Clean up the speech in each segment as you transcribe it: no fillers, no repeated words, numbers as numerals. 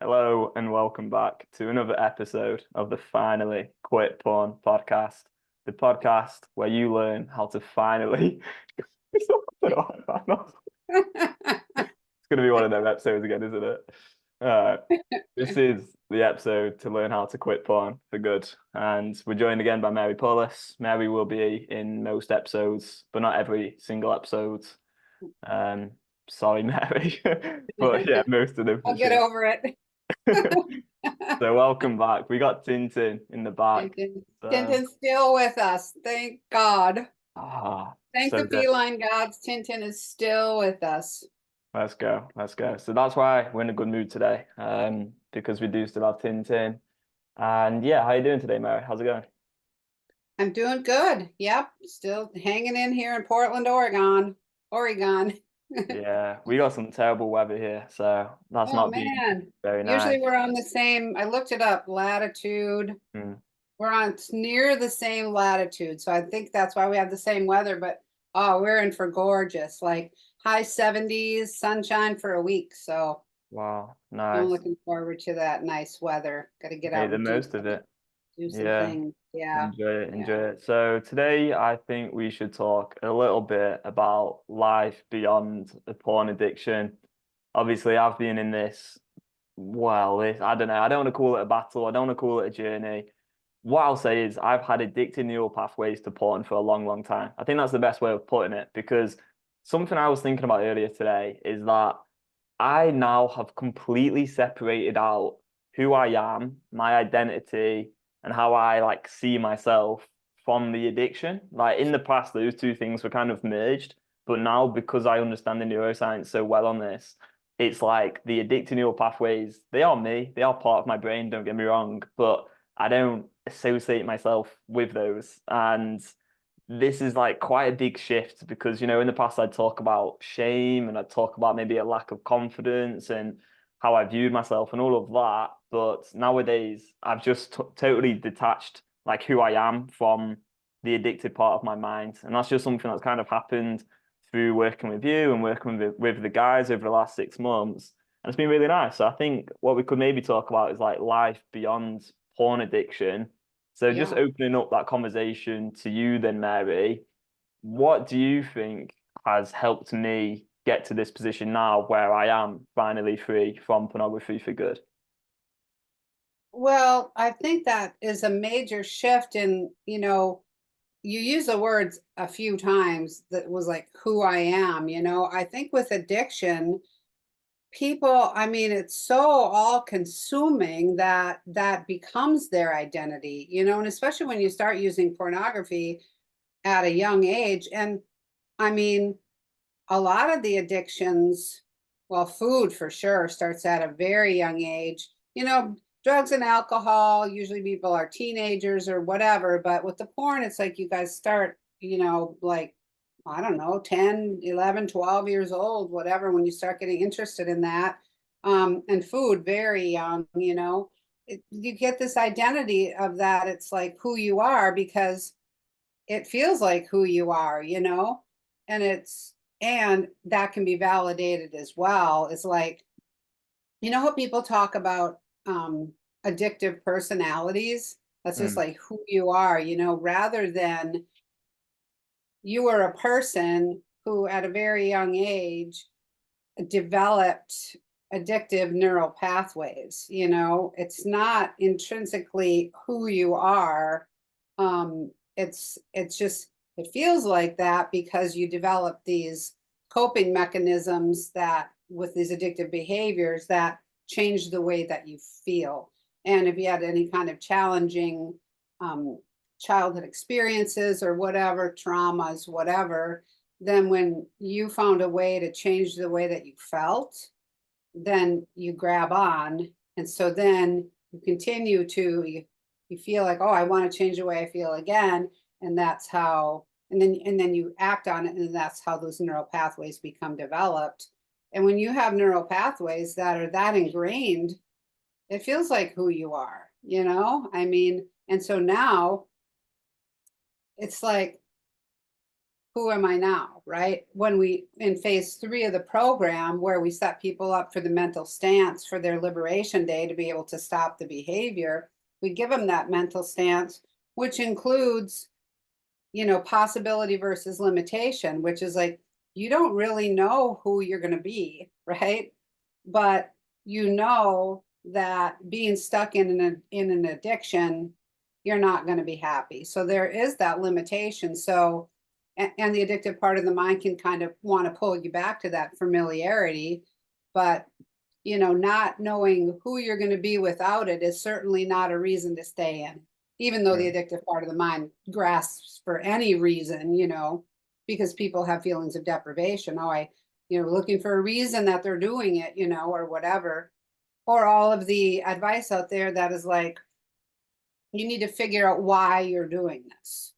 Hello and welcome back to another episode of the Finally Quit Porn podcast, the podcast where you learn how to finally. It's going to be one of those episodes again, isn't it? Uh, this is the episode to learn how to quit porn for good. And we're joined again by Mary Paulus. Mary will be in most episodes, but not every single episode. Sorry, Mary. But yeah, most of them for I'll get sure. over it. So welcome back. We got Tintin in the back. Tintin's still with us. Thank God. Thank So the good. feline gods. Tintin is still with us. Let's go. Let's go. So that's why we're in a good mood today. Because we do still have Tintin. And yeah, how you doing today, Mary? How's it going? I'm doing good. Yep. Still hanging in here in Portland, Oregon. Yeah, we got some terrible weather here, so that's Oh not been man. very Usually nice. we're on the same, I looked it up, latitude. Mm. We're on near the same latitude. So I think that's why we have the same weather, but oh, we're in for gorgeous, like high 70s, sunshine for a week. So Wow, I'm nice. looking forward to that nice weather. Got to get Make out the and do most of it. some Yeah. things. Yeah. Enjoy it, Yeah. enjoy it. So today I think we should talk a little bit about life beyond the porn addiction. Obviously, I've been in this, I don't know, I don't want to call it a battle, I don't want to call it a journey. What I'll say is I've had addicted neural pathways to porn for a long, long time. I think that's the best way of putting it because something I was thinking about earlier today is that I now have completely separated out who I am, my identity, and how I like see myself from the addiction. Like in the past, those two things were kind of merged, but now because I understand the neuroscience so well on this, it's like the addictive neural pathways, they are me, they are part of my brain, don't get me wrong, but I don't associate myself with those. And this is like quite a big shift because in the past I'd talk about shame and I'd talk about maybe a lack of confidence and how I viewed myself and all of that, but nowadays I've just totally detached like who I am from the addicted part of my mind, and that's just something that's kind of happened through working with you and working with the guys over the last 6 months, and it's been really nice. So I think what we could maybe talk about is like life beyond porn addiction. So just Yeah. opening up that conversation to you then, Mary, what do you think has helped me get to this position now where I am finally free from pornography for good? Well, I think that is a major shift in, you use the words a few times that was like who I am, I think with addiction, people, I mean, it's so all consuming that that becomes their identity, and especially when you start using pornography at a young age. And I mean, a lot of the addictions, well, food for sure starts at a very young age. Drugs and alcohol, usually people are teenagers or whatever, but with the porn, it's like you guys start, like, I don't know, 10, 11, 12 years old, whatever, when you start getting interested in that. And food, very young, you get this identity of that. It's like who you are because it feels like who you are, and and that can be validated as well. It's like, how people talk about addictive personalities. That's just Mm, like who you are, rather than you are a person who at a very young age developed addictive neural pathways. It's not intrinsically who you are. It's just it feels like that because you develop these coping mechanisms that with these addictive behaviors that change the way that you feel. And if you had any kind of challenging um, childhood experiences or whatever, traumas, whatever, then when you found a way to change the way that you felt, then you grab on. And so then you continue to, you feel like, oh, I want to change the way I feel again. And that's how, and then you act on it. And that's how those neural pathways become developed. And when you have neural pathways that are that ingrained, it feels like who you are, I mean, and so now it's like who am I now, right? When we, in phase 3 of the program, where we set people up for the mental stance for their liberation day to be able to stop the behavior, we give them that mental stance, which includes, possibility versus limitation, which is like, you don't really know who you're going to be, right? But you know that being stuck in an addiction, you're not going to be happy. So there is that limitation. So, and the addictive part of the mind can kind of want to pull you back to that familiarity, but not knowing who you're going to be without it is certainly not a reason to stay in, even though the addictive part of the mind grasps for any reason, because people have feelings of deprivation. Looking for a reason that they're doing it, or whatever. Or all of the advice out there that is like, you need to figure out why you're doing this.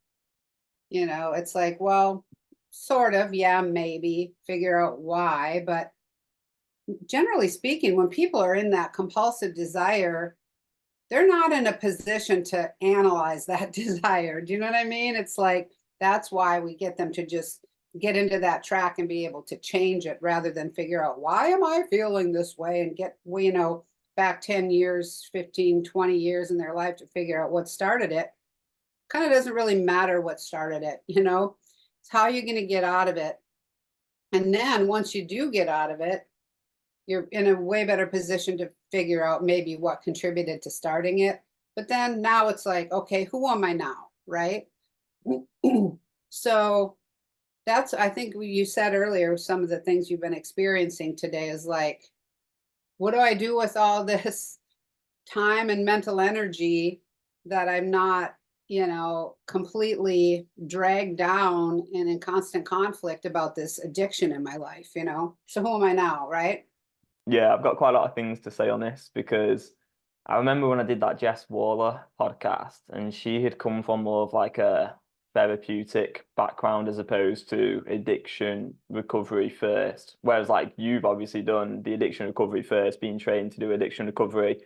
It's like, well, sort of, yeah, maybe figure out why. But generally speaking, when people are in that compulsive desire, they're not in a position to analyze that desire. Do you know what I mean? It's like, that's why we get them to just get into that track and be able to change it rather than figure out, why am I feeling this way, and get, back 10 years, 15, 20 years in their life to figure out what started it. Kind of doesn't really matter what started it, it's how you're going to get out of it. And then once you do get out of it, you're in a way better position to figure out maybe what contributed to starting it. But then now it's like, okay, who am I now, right? So that's, I think you said earlier, some of the things you've been experiencing today is like, what do I do with all this time and mental energy that I'm not, completely dragged down and in constant conflict about this addiction in my life, So who am I now, right? Yeah, I've got quite a lot of things to say on this because I remember when I did that Jess Waller podcast, and she had come from more of like a therapeutic background as opposed to addiction recovery first. Whereas like you've obviously done the addiction recovery first, being trained to do addiction recovery,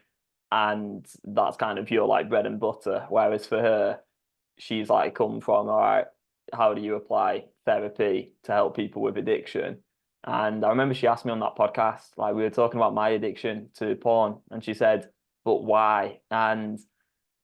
and that's kind of your like bread and butter. Whereas for her, she's like come from, all right, how do you apply therapy to help people with addiction? And I remember she asked me on that podcast, like we were talking about my addiction to porn, and she said, but why? And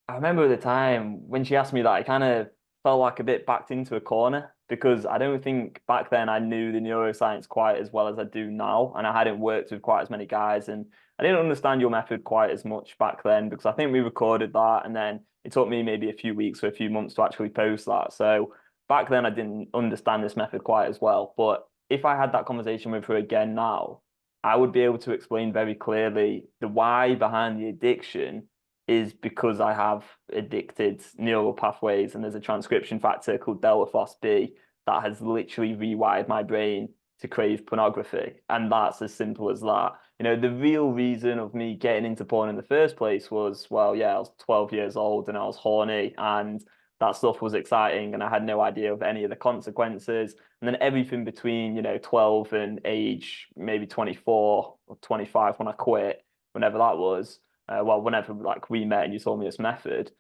I remember at the time when she asked me that, I kind of felt like a bit backed into a corner because I don't think back then I knew the neuroscience quite as well as I do now. And I hadn't worked with quite as many guys. And I didn't understand your method quite as much back then because I think we recorded that. And then it took me maybe a few weeks or a few months to actually post that. So back then I didn't understand this method quite as well. But if I had that conversation with her again now, I would be able to explain very clearly the why behind the addiction is because I have addicted neural pathways, and there's a transcription factor called delta phos-B that has literally rewired my brain to crave pornography. And that's as simple as that. The real reason of me getting into porn in the first place was, well, yeah, I was 12 years old and I was horny, and that stuff was exciting and I had no idea of any of the consequences. And then everything between, 12 and age maybe 24 or 25 when I quit, whenever that was, whenever like we met and you told me this method,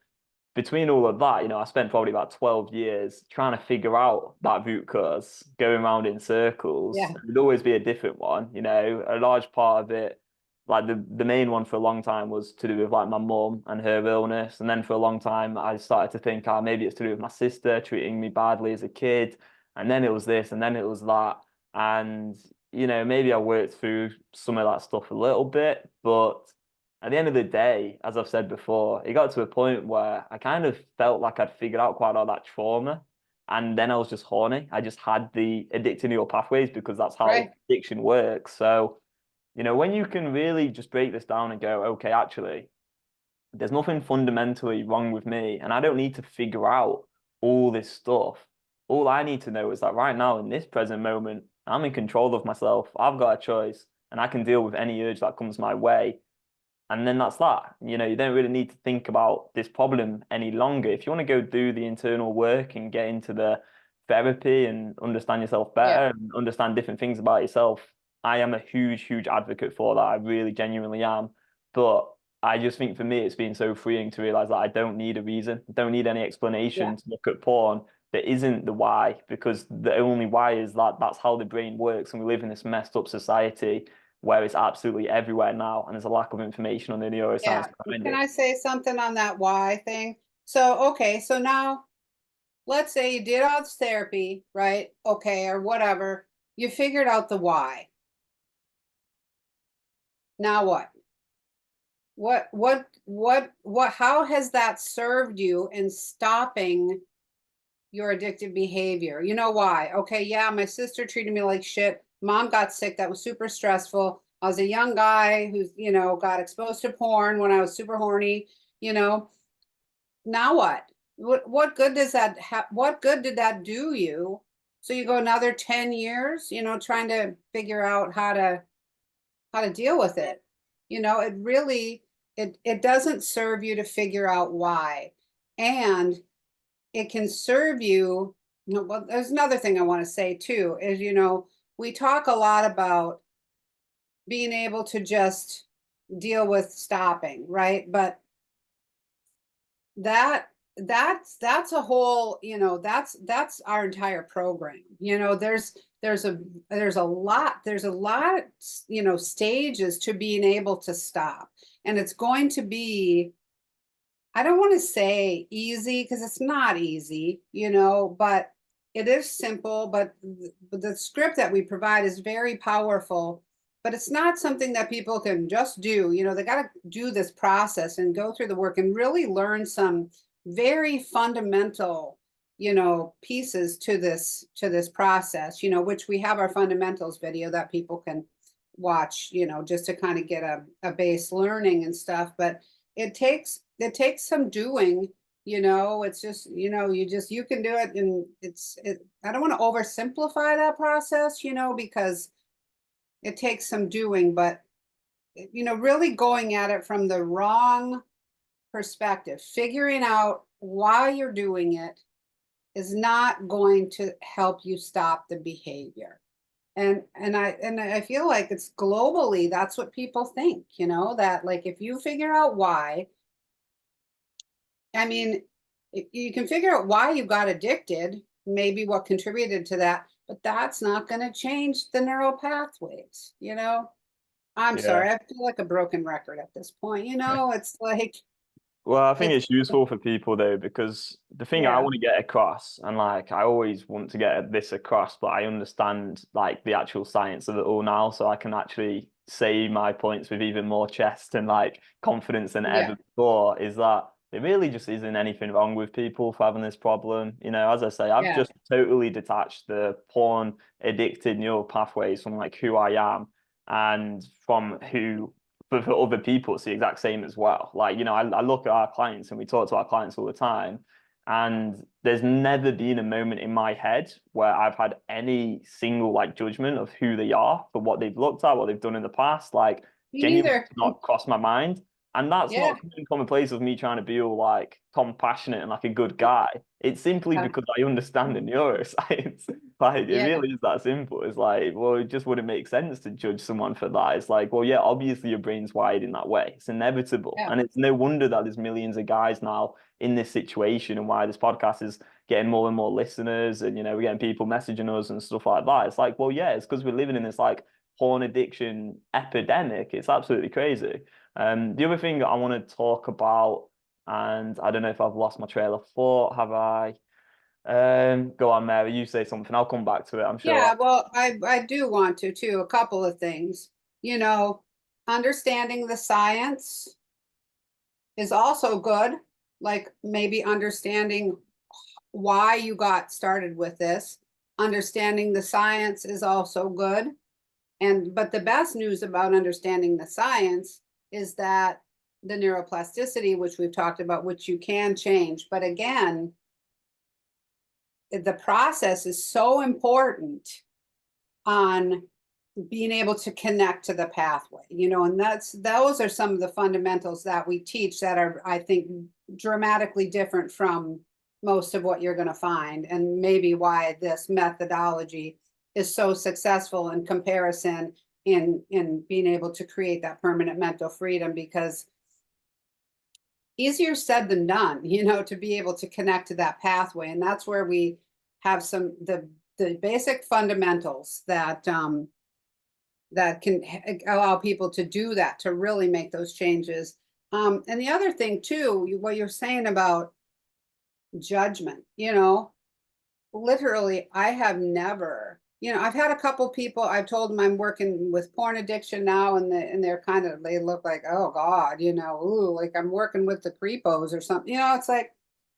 between all of that, I spent probably about 12 years trying to figure out that root cause, going around in circles. Yeah. It'd always be a different one, a large part of it, like the main one for a long time was to do with like my mum and her illness. And then for a long time, I started to think, maybe it's to do with my sister treating me badly as a kid. And then it was this, and then it was that. And, maybe I worked through some of that stuff a little bit, but at the end of the day, as I've said before, it got to a point where I kind of felt like I'd figured out quite a lot of that trauma. And then I was just horny. I just had the addictive neural pathways because that's how Right. addiction works. So, when you can really just break this down and go, okay, actually, there's nothing fundamentally wrong with me, and I don't need to figure out all this stuff. All I need to know is that right now, in this present moment, I'm in control of myself. I've got a choice, and I can deal with any urge that comes my way. And then that's that. You don't really need to think about this problem any longer. If you want to go do the internal work and get into the therapy and understand yourself Yeah. better and understand different things about yourself, I am a huge, huge advocate for that. I really genuinely am. But I just think for me, it's been so freeing to realize that I don't need a reason, don't need any Yeah. explanation to look at porn there isn't the why, because the only why is that that's how the brain works, and we live in this messed up society where it's absolutely everywhere now, and there's a lack of information on the neuroscience Yeah. behind Can it. I say something on that why thing? So, okay, so now let's say you did all this therapy, right? Okay, or whatever. You figured out the why. Now what? How has that served you in stopping your addictive behavior? You know why? Okay, yeah, my sister treated me like shit. Mom got sick. That was super stressful. I was a young guy who's, got exposed to porn when I was super horny, you know. Now what? What good does that what good did that do you? So you go another 10 years, trying to figure out how to deal with it. It really it doesn't serve you to figure out why. And it can serve you, well, there's another thing I want to say too, is we talk a lot about being able to just deal with stopping, right? But that's a whole, that's our entire program. There's a lot, stages to being able to stop. And it's going to be, I don't want to say easy, because it's not easy, but it is simple. But the script that we provide is very powerful, but it's not something that people can just do. They got to do this process and go through the work and really learn some very fundamental, pieces to this process, which we have our fundamentals video that people can watch, just to kind of get a base learning and stuff. But it takes some doing. It's just, you can do it. And I don't want to oversimplify that process, because it takes some doing. But really going at it from the wrong perspective, figuring out why you're doing it, is not going to help you stop the behavior. And I feel like it's globally, that's what people think, that like if you figure out why, I mean, you can figure out why you got addicted, maybe what contributed to that, but that's not going to change the neural pathways. I'm Yeah. sorry, I feel like a broken record at this point. It's like Well, I think it's it's useful for people though, because the thing I yeah, want to get across, and like I always want to get this across, but I understand like the actual science of it all now, so I can actually say my points with even more chest and like confidence than yeah, ever before, is that there really just isn't anything wrong with people for having this problem. As I say, I've yeah. just totally detached the porn addicted neural pathways from like who I am and from who for other people it's the exact same as well. Like, I look at our clients and we talk to our clients all the time, and there's never been a moment in my head where I've had any single like judgment of who they are for what they've looked at, what they've done in the past. Like, Me genuinely neither. not crossed my mind. And that's Yeah. not coming from a place of me trying to be all like compassionate and like a good guy. It's simply Uh, because I understand the neuroscience. Like, it yeah. really is that simple. It's like, well, it just wouldn't make sense to judge someone for that. It's like, well, yeah, obviously your brain's wired in that way. It's inevitable. Yeah. And it's no wonder that there's millions of guys now in this situation, and why this podcast is getting more and more listeners, and we're getting people messaging us and stuff like that. It's like, well, yeah, it's because we're living in this like porn addiction epidemic. It's absolutely crazy. The other thing that I want to talk about, and I don't know if I've lost my trail of thought, have I? Go on, Mary, you say something. I'll come back to it, I'm sure. Yeah, well, I do want to too, a couple of things. You know, Understanding the science is also good, like maybe understanding why you got started with this. Understanding the science is also good. But the best news about understanding the science is that the neuroplasticity, which we've talked about, which you can change. But again, the process is so important on being able to connect to the pathway, and those are some of the fundamentals that we teach that are, I think, dramatically different from most of what you're going to find, and maybe why this methodology is so successful in comparison in being able to create that permanent mental freedom. Because easier said than done, you know, to be able to connect to that pathway. And that's where we have some the basic fundamentals that that can allow people to do that, to really make those changes. And the other thing too, what you're saying about judgment, you know, literally, I have never, you know, I've had a couple people, I've told them I'm working with porn addiction now, and they're kind of, they look like, oh God, you know, ooh, like I'm working with the creepos or something. You know, it's like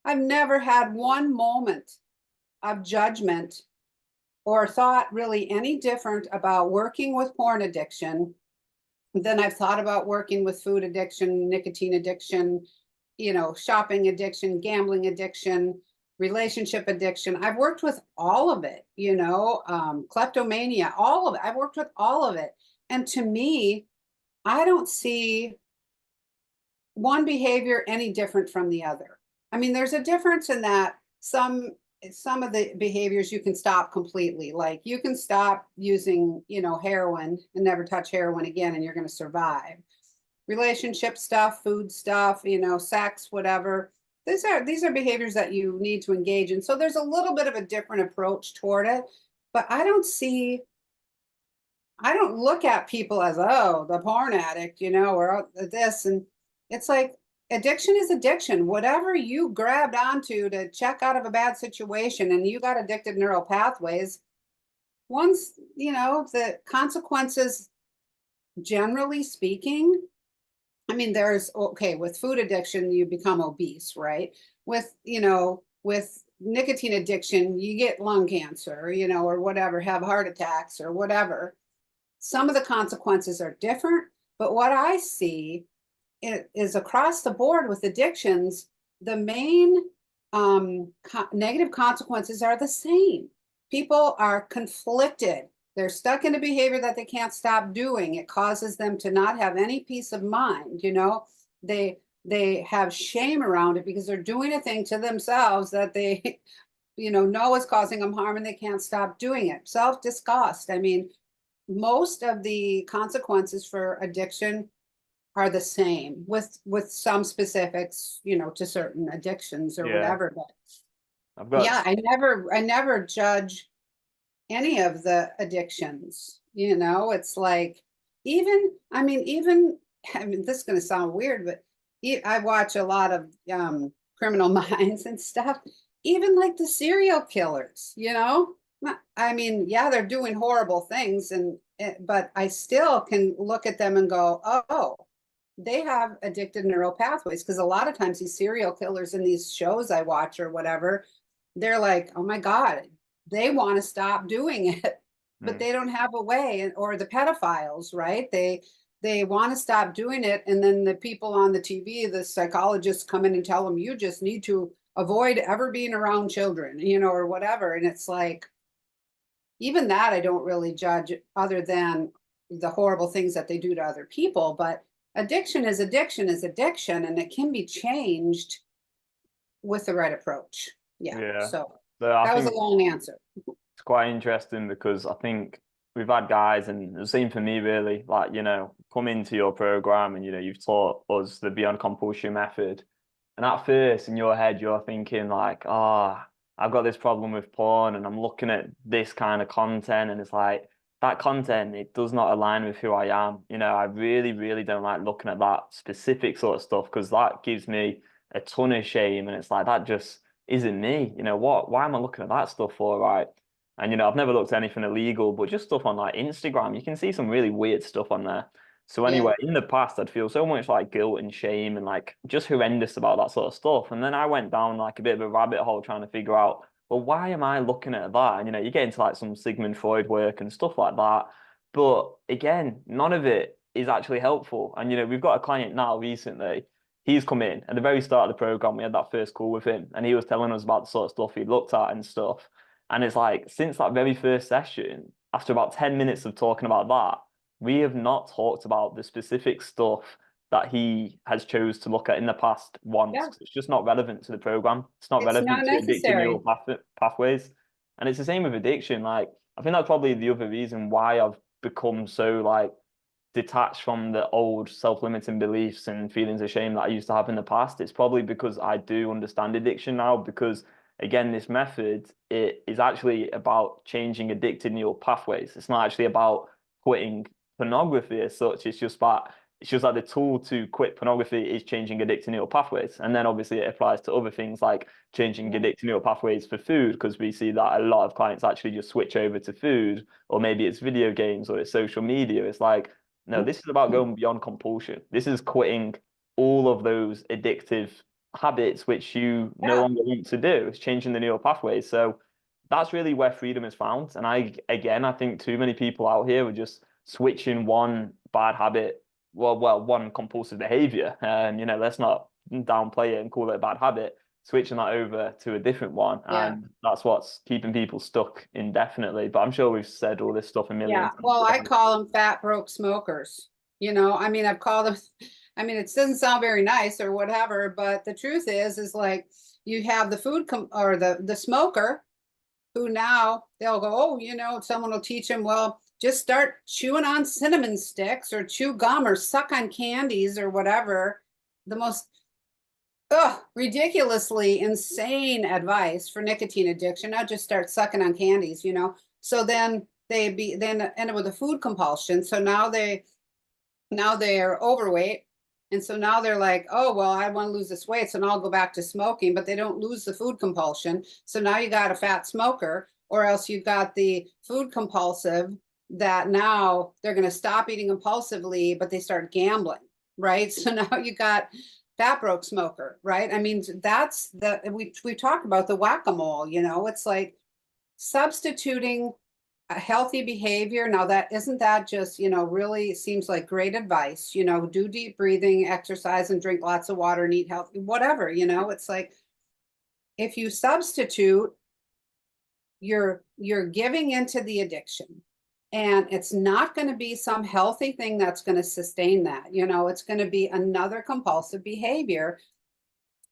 I've never had one moment of judgment or thought really any different about working with porn addiction than I've thought about working with food addiction, nicotine addiction, you know, shopping addiction, gambling addiction, relationship addiction. I've worked with all of it, you know, kleptomania, all of it. I've worked with all of it. And to me, I don't see one behavior any different from the other. I mean, there's a difference in that some of the behaviors you can stop completely. Like you can stop using, you know, heroin and never touch heroin again, and you're going to survive. Relationship stuff, food stuff, you know, sex, whatever. These are behaviors that you need to engage in. So there's a little bit of a different approach toward it, but I don't look at people as, oh, the porn addict, you know, or this. And it's like addiction is addiction. Whatever you grabbed onto to check out of a bad situation and you got addicted neural pathways, once, you know, the consequences, generally speaking, I mean, there's, okay, with food addiction, you become obese, right? With, you know, with nicotine addiction, you get lung cancer, you know, or whatever, have heart attacks or whatever. Some of the consequences are different, but what I see is across the board with addictions, the main negative consequences are the same. People are conflicted. They're stuck in a behavior that they can't stop doing. It causes them to not have any peace of mind. You know, they have shame around it because they're doing a thing to themselves that they, you know is causing them harm, and they can't stop doing it. Self-disgust. I mean, most of the consequences for addiction are the same, with some specifics, you know, to certain addictions or Yeah, whatever. But I've got yeah, I never judge any of the addictions. You know, it's like, even, I mean, this is going to sound weird, but I watch a lot of Criminal Minds and stuff. Even like the serial killers, you know, I mean, yeah, they're doing horrible things, but I still can look at them and go, oh, they have addicted neural pathways. Because a lot of times these serial killers in these shows I watch or whatever, they're like, oh my God, they want to stop doing it, but mm, they don't have a way. Or the pedophiles, right? They want to stop doing it, and then the people on the TV, the psychologists, come in and tell them, you just need to avoid ever being around children, you know, or whatever. And it's like, even that I don't really judge, other than the horrible things that they do to other people. But addiction is addiction is addiction, and it can be changed with the right approach. Yeah. yeah. So So I that was a think long answer. it's quite interesting because I think we've had guys, and the same for me really, like, you know, come into your program and, you know, you've taught us the Beyond Compulsion method. And at first in your head, you're thinking like, ah, I've got this problem with porn and I'm looking at this kind of content, and it's like, that content, it does not align with who I am. You know, I really, really don't like looking at that specific sort of stuff because that gives me a ton of shame. And it's like, that just isn't me. You know, why am I looking at that stuff for, right? And, you know, I've never looked at anything illegal, but just stuff on like Instagram, you can see some really weird stuff on there. So Yeah. anyway, in the past, I'd feel so much like guilt and shame and like just horrendous about that sort of stuff. And then I went down like a bit of a rabbit hole trying to figure out, well, why am I looking at that? And, you know, you get into like some Sigmund Freud work and stuff like that. But again, none of it is actually helpful. And, you know, we've got a client now recently. He's come in at the very start of the program. We had that first call with him, and he was telling us about the sort of stuff he looked at and stuff. And it's like, since that very first session, after about 10 minutes of talking about that, we have not talked about the specific stuff that he has chose to look at in the past once. Yeah. 'Cause it's just not relevant to the program. It's not It's not relevant to addictive neural necessary. pathways. And it's the same with addiction. Like, I think that's probably the other reason why I've become so like detached from the old self-limiting beliefs and feelings of shame that I used to have in the past. It's probably because I do understand addiction now, because again, this method, it is actually about changing addicted neural pathways. It's not actually about quitting pornography as such. It's just that the tool to quit pornography is changing addicted neural pathways. And then obviously it applies to other things like changing addicted neural pathways for food, because we see that a lot of clients actually just switch over to food, or maybe it's video games or it's social media. It's like, no, this is about going beyond compulsion. This is quitting all of those addictive habits which you no Yeah. longer want to do. It's changing the neural pathways. So that's really where freedom is found. And I think too many people out here are just switching one bad habit, one compulsive behavior. And, let's not downplay it and call it a bad habit, switching that over to a different one. Yeah. And that's what's keeping people stuck indefinitely. But I'm sure we've said all this stuff a million Yeah. times Well, I already. call them fat broke smokers. I mean, I've called them, I mean, it doesn't sound very nice or whatever, but the truth is like you have the or the smoker who now they'll go, oh, someone will teach them, well, just start chewing on cinnamon sticks or chew gum or suck on candies or whatever. The most ridiculously insane advice for nicotine addiction. Now just start sucking on candies. So then then end up with a food compulsion. So now they're overweight. And so now they're like, oh, well, I want to lose this weight. So now I'll go back to smoking, but they don't lose the food compulsion. So now you got a fat smoker, or else you've got the food compulsive that now they're going to stop eating impulsively, but they start gambling, right? So now you got fat broke smoker, right? I mean, we talked about the whack-a-mole, it's like substituting a healthy behavior. Now that isn't that just, really seems like great advice, do deep breathing, exercise, and drink lots of water and eat healthy, whatever, it's like if you substitute, you're giving into the addiction, and it's not going to be some healthy thing that's going to sustain that. It's going to be another compulsive behavior.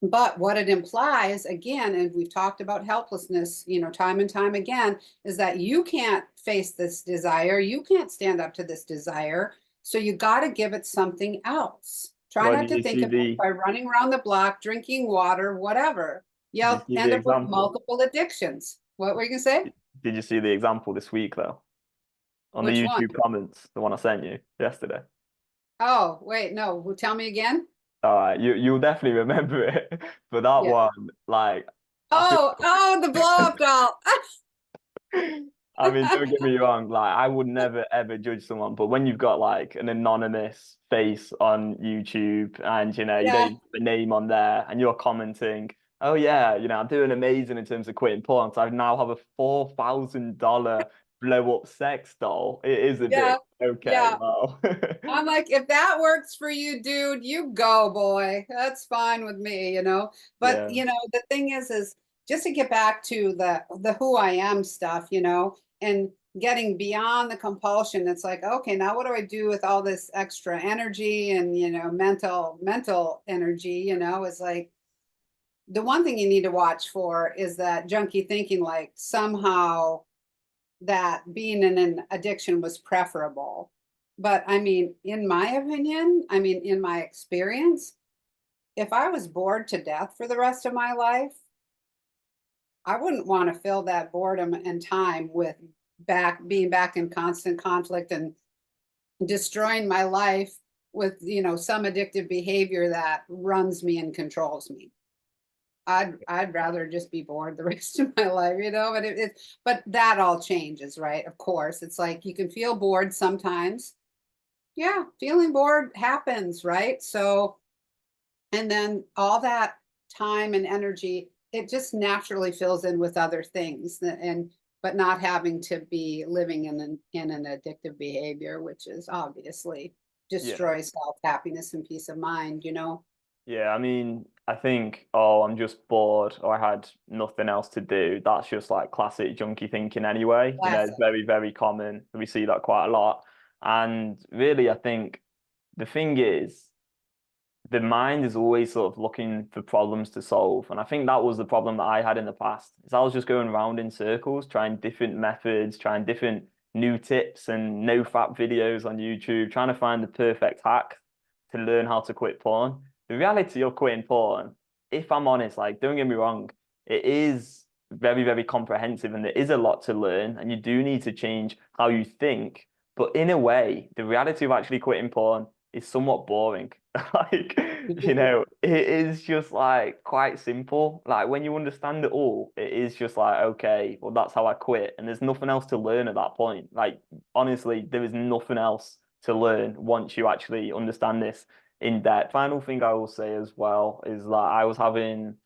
But what it implies, again, and we've talked about helplessness, time and time again, is that you can't face this desire. You can't stand up to this desire. So you got to give it something else. Try Well, not did to you think see of it the by running around the block, drinking water, whatever. did you You'll see the end up with example? multiple addictions. What were you going to say? Did you see the example this week though? On the Which one? YouTube comments, the one I sent you yesterday. Oh, wait, no. Tell me again. All right, you'll definitely remember it. But that Yeah. one, like, I feel Oh, the blow up doll. I mean, don't get me wrong, like I would never ever judge someone, but when you've got like an anonymous face on YouTube and you don't Yeah. even put a name on there and you're commenting, oh yeah, I'm doing amazing in terms of quitting porn, so I now have a $4,000 blow up sex doll. It is a Yeah. bit okay, Yeah. well. I'm like, if that works for you, dude, you go, boy. That's fine with me. But Yeah, the thing is just to get back to the who I am stuff, and getting beyond the compulsion. It's like, okay, now what do I do with all this extra energy and mental energy, is like the one thing you need to watch for is that junky thinking, like somehow that being in an addiction was preferable. But I mean, in my opinion, in my experience, if I was bored to death for the rest of my life, I wouldn't want to fill that boredom and time with being back in constant conflict and destroying my life with, some addictive behavior that runs me and controls me. I'd rather just be bored the rest of my life, but that all changes, right? Of course, it's like you can feel bored sometimes. Yeah, feeling bored happens, right? So, and then all that time and energy, it just naturally fills in with other things, but not having to be living in an addictive behavior, which is obviously yeah. destroys health, happiness, and peace of mind. Yeah, I mean, I think, oh, I'm just bored or I had nothing else to do. That's just like classic junkie thinking anyway. It's Classic. very, very common. We see that quite a lot. And really, I think the thing is, the mind is always sort of looking for problems to solve. And I think that was the problem that I had in the past, is I was just going around in circles, trying different methods, trying different new tips and no fap videos on YouTube, trying to find the perfect hack to learn how to quit porn. The reality of quitting porn, if I'm honest, like, don't get me wrong, it is very, very comprehensive and there is a lot to learn, and you do need to change how you think. But in a way, the reality of actually quitting porn is somewhat boring. Like, it is just like quite simple. Like, when you understand it all, it is just like, okay, well, that's how I quit. And there's nothing else to learn at that point. Like, honestly, there is nothing else to learn once you actually understand this in depth. Final thing I will say as well is that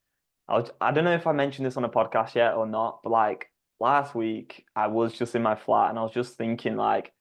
I don't know if I mentioned this on a podcast yet or not, but like last week I was just in my flat and I was just thinking, like,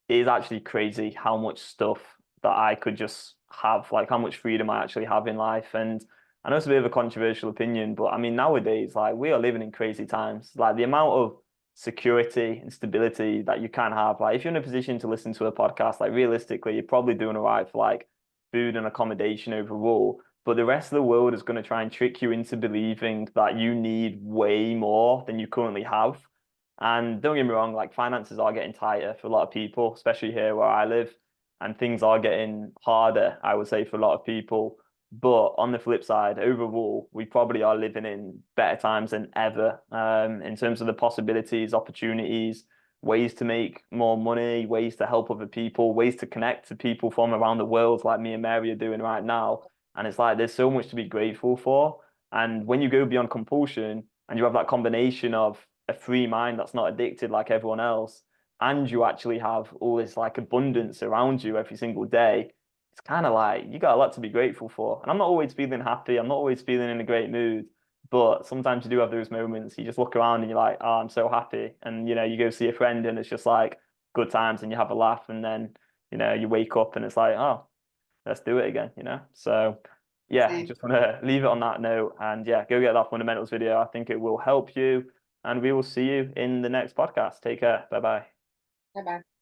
it is actually crazy how much stuff that I could just have, like how much freedom I actually have in life. And I know it's a bit of a controversial opinion, but I mean, nowadays, like, we are living in crazy times. Like, the amount of security and stability that you can have, like, if you're in a position to listen to a podcast, like, realistically, you're probably doing all right for like food and accommodation overall. But the rest of the world is going to try and trick you into believing that you need way more than you currently have. And don't get me wrong, like, finances are getting tighter for a lot of people, especially here where I live, and things are getting harder, I would say, for a lot of people. But on the flip side, overall, we probably are living in better times than ever, in terms of the possibilities, opportunities, ways to make more money, ways to help other people, ways to connect to people from around the world, like me and Mary are doing right now. And it's like there's so much to be grateful for. And when you go beyond compulsion and you have that combination of a free mind that's not addicted like everyone else, and you actually have all this like abundance around you every single day, it's kind of like you got a lot to be grateful for. And I'm not always feeling happy, I'm not always feeling in a great mood, but sometimes you do have those moments. You just look around and you're like, oh, I'm so happy. And you go see a friend and it's just like good times and you have a laugh, and then you wake up and it's like, oh, let's do it again. So yeah, Same. just want to leave it on that note, and yeah, go get that fundamentals video. I think it will help you, and we will see you in the next podcast. Take care. Bye bye. Bye bye.